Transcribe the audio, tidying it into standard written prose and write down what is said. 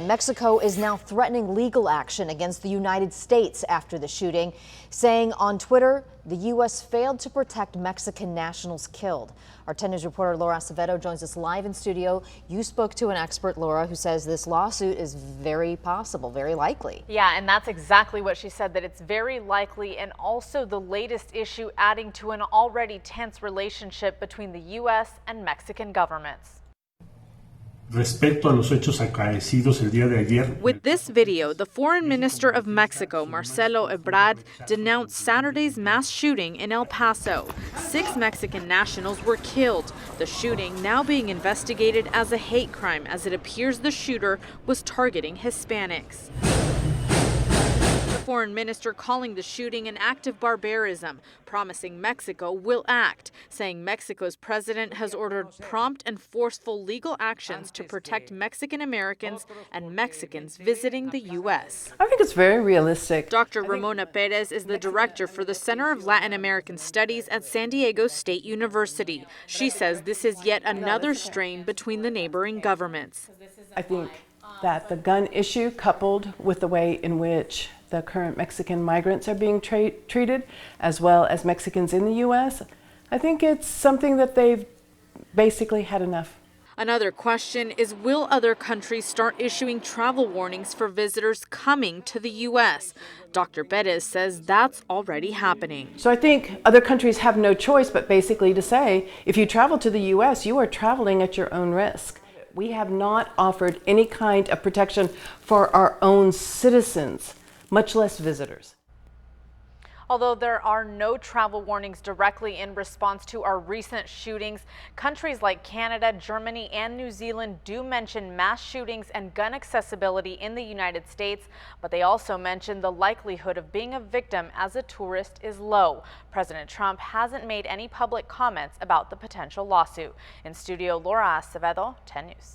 Mexico is now threatening legal action against the United States after the shooting, saying on Twitter the U.S. failed to protect Mexican nationals killed. Our 10 News reporter Laura Acevedo joins us live in studio. You spoke to an expert, Laura, who says this lawsuit is very possible, very likely. Yeah, and that's exactly what she said, that it's very likely, and also the latest issue adding to an already tense relationship between the U.S. and Mexican governments. Respecto a los hechos acaecidos el día de ayer. With this video, the Foreign Minister of Mexico, Marcelo Ebrard, denounced Saturday's mass shooting in El Paso. 6 Mexican nationals were killed. The shooting now being investigated as a hate crime, as it appears the shooter was targeting Hispanics. The foreign minister calling the shooting an act of barbarism, promising Mexico will act, saying Mexico's president has ordered prompt and forceful legal actions to protect Mexican Americans and Mexicans visiting the U.S. I think it's very realistic. Dr. Ramona Perez is the director for the Center of Latin American Studies at San Diego State University. She says this is yet another strain between the neighboring governments. I think that the gun issue, coupled with the way in which the current Mexican migrants are being treated, as well as Mexicans in the U.S., I think it's something that they've basically had enough. Another question is, will other countries start issuing travel warnings for visitors coming to the U.S.? Dr. Perez says that's already happening. So I think other countries have no choice but basically to say, if you travel to the U.S., you are traveling at your own risk. We have not offered any kind of protection for our own citizens, much less visitors. Although there are no travel warnings directly in response to our recent shootings, countries like Canada, Germany, and New Zealand do mention mass shootings and gun accessibility in the United States, but they also mention the likelihood of being a victim as a tourist is low. President Trump hasn't made any public comments about the potential lawsuit. In studio, Laura Acevedo, 10 News.